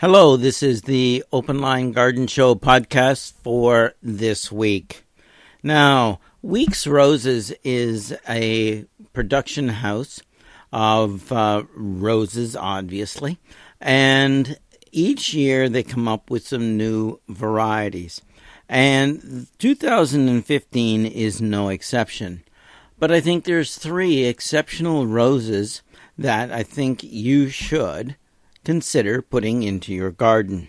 Hello, this is the Open Line Garden Show podcast for this week. Now, Weeks Roses is a production house of roses, obviously, and each year they come up with some new varieties. And 2015 is no exception. But I think there's three exceptional roses that I think you should consider putting into your garden.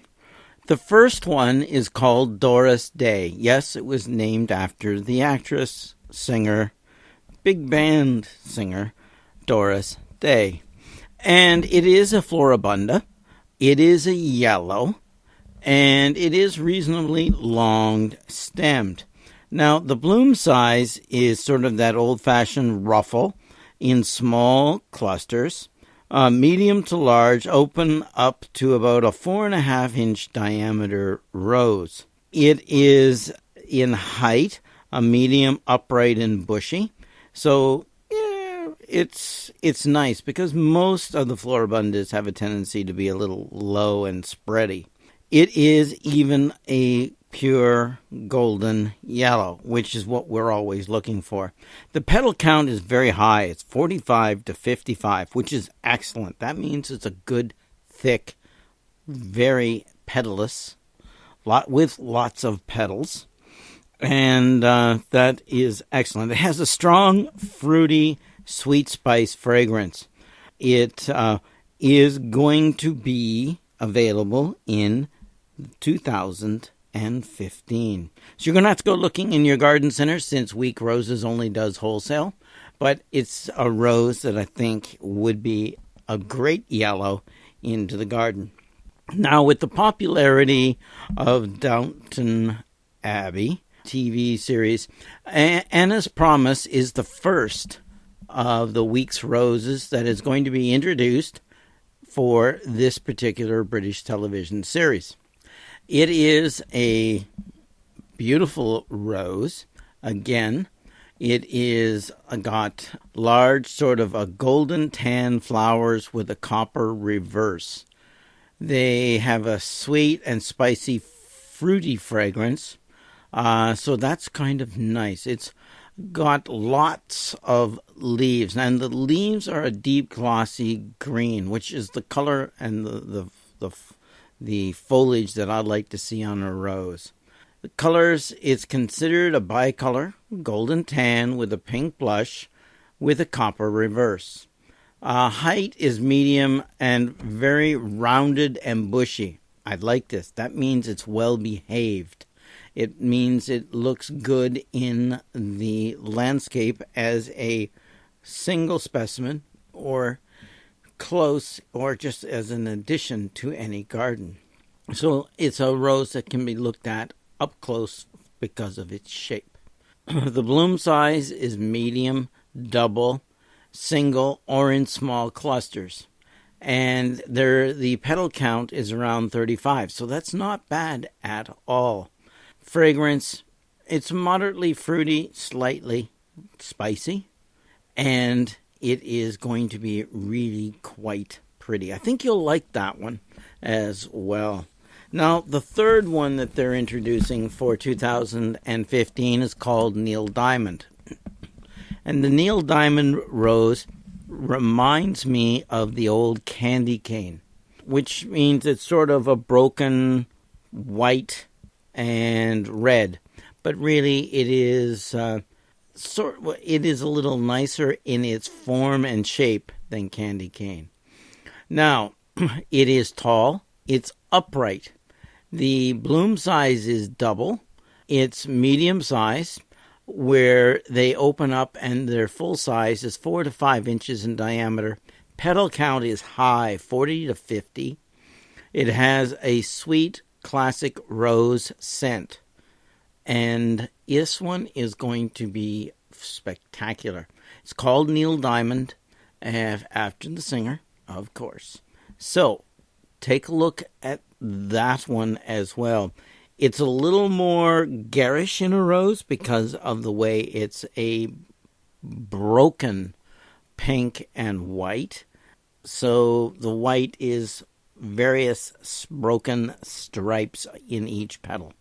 The first one is called Doris Day. Yes, it was named after the actress, singer, big band singer, Doris Day. And it is a floribunda. It is a yellow. And it is reasonably long-stemmed. Now, the bloom size is sort of that old-fashioned ruffle in small clusters. Medium to large, open up to about a 4.5-inch diameter rose. It is in height, a medium, upright, and bushy. So, yeah, it's nice because most of the floribundas have a tendency to be a little low and spready. It is even a pure golden yellow, which is what we're always looking for. The petal count is very high. It's 45 to 55, which is excellent. That means it's a good, thick, very petalless, with lots of petals. And that is excellent. It has a strong, fruity, sweet spice fragrance. It is going to be available in 2015. So you're going to have to go looking in your garden center since Week Roses only does wholesale. But it's a rose that I think would be a great yellow into the garden. Now, with the popularity of Downton Abbey TV series, Anna's Promise is the first of the Week's Roses that is going to be introduced for this particular British television series. It is a beautiful rose. Again, it is got large sort of a golden tan flowers with a copper reverse. They have a sweet and spicy fruity fragrance. So that's kind of nice. It's got lots of leaves, and the leaves are a deep glossy green, which is the color and the foliage that I'd like to see on a rose. The colors, it's considered a bicolor, golden tan with a pink blush with a copper reverse. Height is medium and very rounded and bushy. I like this. That means it's well behaved. It means it looks good in the landscape as a single specimen or close or just as an addition to any garden. So it's a rose that can be looked at up close because of its shape. The bloom size is medium, double, single, or in small clusters. And the petal count is around 35, so that's not bad at all. Fragrance, it's moderately fruity, slightly spicy, and it is going to be really quite pretty. I think you'll like that one as well. Now, the third one that they're introducing for 2015 is called Neil Diamond. And the Neil Diamond rose reminds me of the old candy cane, which means it's sort of a broken white and red. But really, it is it is a little nicer in its form and shape than candy cane. Now, it is tall. It's upright. The bloom size is double. It's medium size, where they open up and their full size is 4 to 5 inches in diameter. Petal count is high, 40 to 50. It has a sweet, classic rose scent. And this one is going to be spectacular. It's called Neil Diamond, after the singer, of course. So, take a look at that one as well. It's a little more garish in a rose because of the way it's a broken pink and white. So the white is various broken stripes in each petal.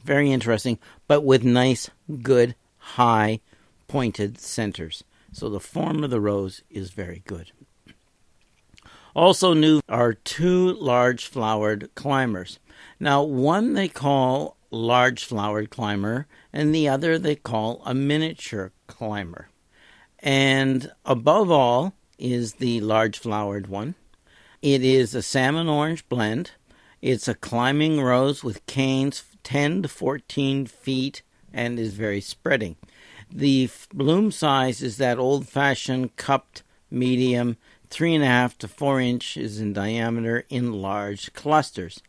Very interesting, but with nice, good, high, pointed centers. So the form of the rose is very good. Also new are two large-flowered climbers. Now, one they call large-flowered climber, and the other they call a miniature climber. And above all is the large-flowered one. It is a salmon-orange blend. It's a climbing rose with canes 10 to 14 feet and is very spreading. The bloom size is that old-fashioned cupped medium, 3.5 to 4 inches in diameter in large clusters.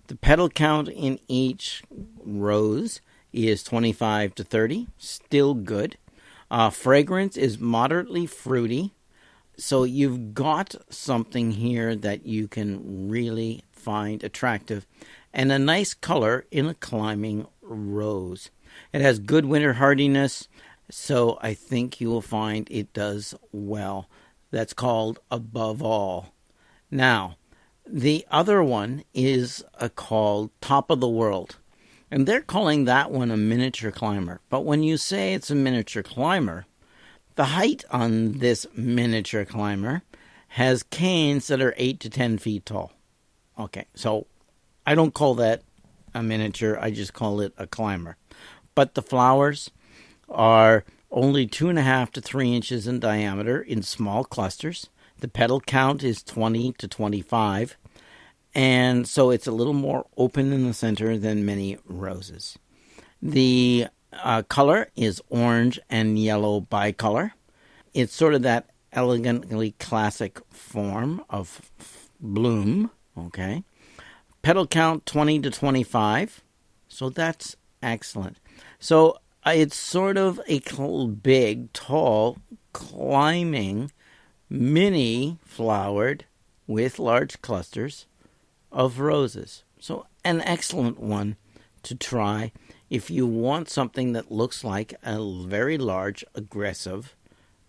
The petal count in each rose is 25 to 30, still good. Fragrance is moderately fruity, so you've got something here that you can really find attractive, and a nice color in a climbing rose. It has good winter hardiness, so I think you will find it does well. That's called Above All. Now, the other one is called Top of the World, and they're calling that one a miniature climber. But when you say it's a miniature climber, the height on this miniature climber has canes that are 8 to 10 feet tall. Okay, so I don't call that a miniature, I just call it a climber. But the flowers are only 2.5 to 3 inches in diameter in small clusters. The petal count is 20 to 25, and so it's a little more open in the center than many roses. The color is orange and yellow bicolor. It's sort of that elegantly classic form of bloom, okay? Petal count 20 to 25, so that's excellent. So it's sort of a big, tall, climbing, mini flowered with large clusters of roses. So an excellent one to try if you want something that looks like a very large, aggressive,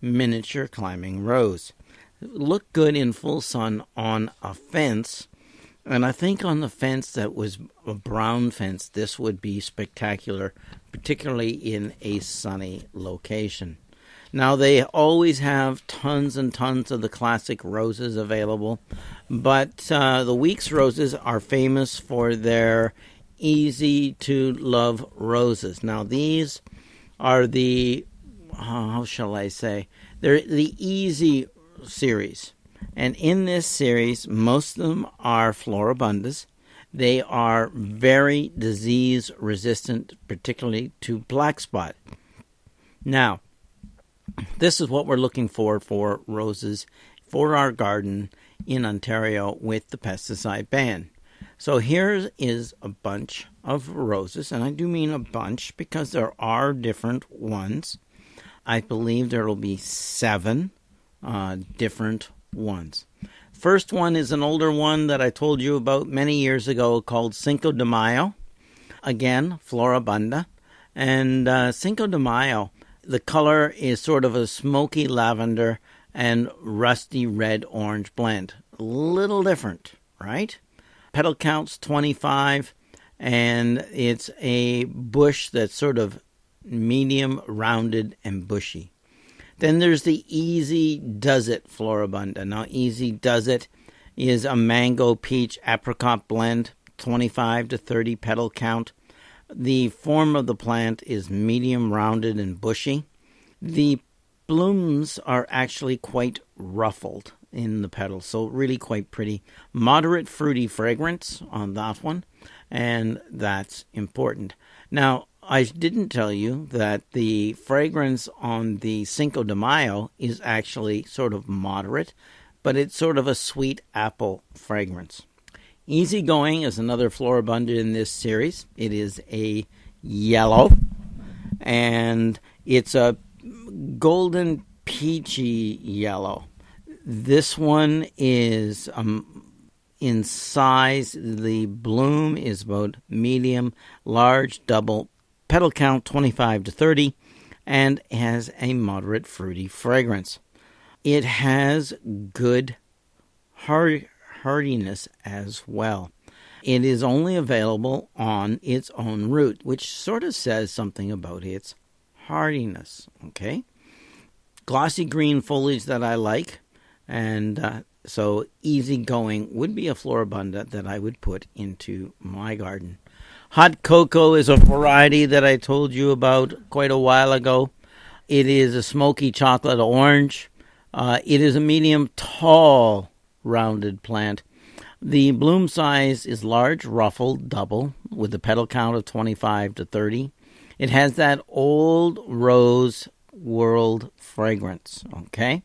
miniature climbing rose. Look good in full sun on a fence, and I think on the fence that was a brown fence, this would be spectacular, particularly in a sunny location. Now, they always have tons and tons of the classic roses available, but the Weeks roses are famous for their easy-to-love roses. Now, these are the, how shall I say, they're the easy series. And in this series, most of them are floribundas. They are very disease-resistant, particularly to black spot. Now, this is what we're looking for roses for our garden in Ontario with the pesticide ban. So here is a bunch of roses, and I do mean a bunch because there are different ones. I believe there will be 7 different ones. First one is an older one that I told you about many years ago called Cinco de Mayo. Again, floribunda. And Cinco de Mayo, the color is sort of a smoky lavender and rusty red-orange blend. A little different, right? Petal count's 25, and it's a bush that's sort of medium, rounded, and bushy. Then there's the Easy Does It floribunda. Now, Easy Does It is a mango, peach, apricot blend, 25 to 30 petal count. The form of the plant is medium, rounded, and bushy. The blooms are actually quite ruffled in the petals, so really quite pretty. Moderate fruity fragrance on that one, and that's important. Now, I didn't tell you that the fragrance on the Cinco de Mayo is actually sort of moderate, but it's sort of a sweet apple fragrance. Easygoing is another floribunda in this series. It is a yellow, and it's a golden peachy yellow. This one is in size. The bloom is about medium, large, double. Petal count 25 to 30, and has a moderate fruity fragrance. It has good hardiness as well. It is only available on its own root, which sort of says something about its hardiness, okay? Glossy green foliage that I like, and so easygoing would be a Floribunda that I would put into my garden. Hot cocoa is a variety that I told you about quite a while ago. It is a smoky chocolate orange. It is a medium tall rounded plant. The bloom size is large, ruffled, double, with a petal count of 25 to 30. It has that old rose world fragrance, okay?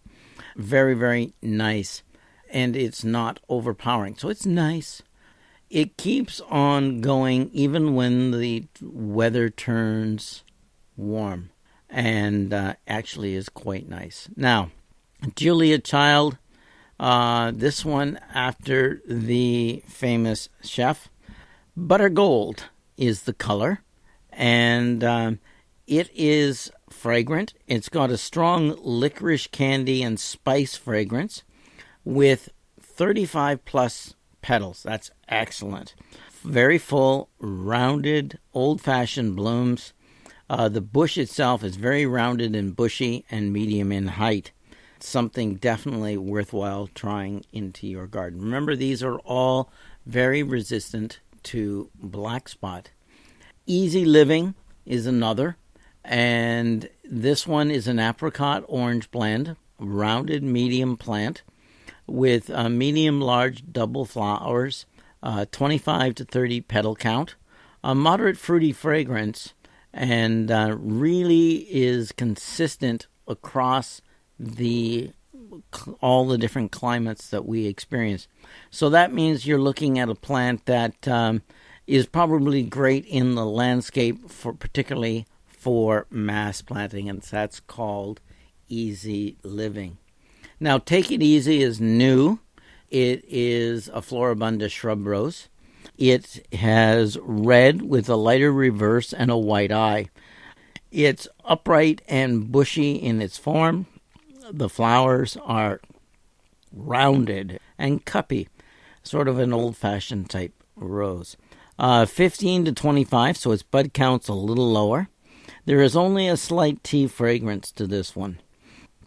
Very, very nice. And it's not overpowering, so it's nice. It keeps on going even when the weather turns warm, and actually is quite nice. Now, Julia Child, this one after the famous chef. Butter Gold is the color, and it is fragrant. It's got a strong licorice candy and spice fragrance with 35 plus petals. That's excellent. Very full, rounded, old-fashioned blooms. The bush itself is very rounded and bushy and medium in height. Something definitely worthwhile trying into your garden. Remember, these are all very resistant to black spot. Easy Living is another, and this one is an apricot orange blend, rounded medium plant with medium large double flowers, 25 to 30 petal count, a moderate fruity fragrance, and really is consistent across all the different climates that we experience. So that means you're looking at a plant that is probably great in the landscape, particularly for mass planting, and that's called Easy Living. Now, Take It Easy is new. It is a Floribunda shrub rose. It has red with a lighter reverse and a white eye. It's upright and bushy in its form. The flowers are rounded and cuppy, sort of an old-fashioned type rose. 15 to 25, so its bud count's a little lower. There is only a slight tea fragrance to this one.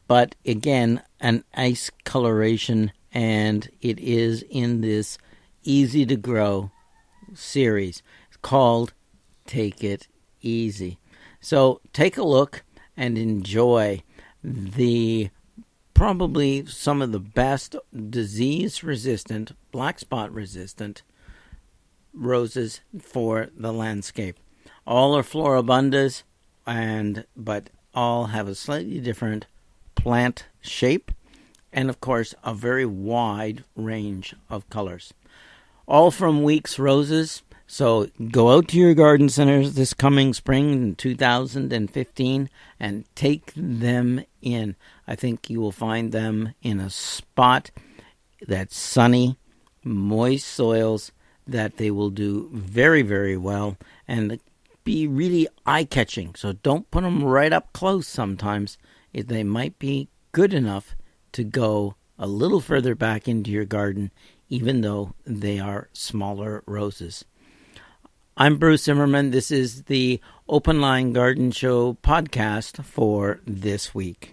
But again, an ice coloration, and it is in this easy to grow series. It's called Take It Easy. So take a look and enjoy probably some of the best disease-resistant, black spot-resistant roses for the landscape. All are Floribundas, but all have a slightly different plant shape, and of course a very wide range of colors. All from Weeks Roses. So go out to your garden centers this coming spring in 2015 and take them in. I think you will find them in a spot that's sunny, moist soils, that they will do very, very well and be really eye-catching. So don't put them right up close sometimes. They might be good enough to go a little further back into your garden, even though they are smaller roses. I'm Bruce Zimmerman. This is the Open Line Garden Show podcast for this week.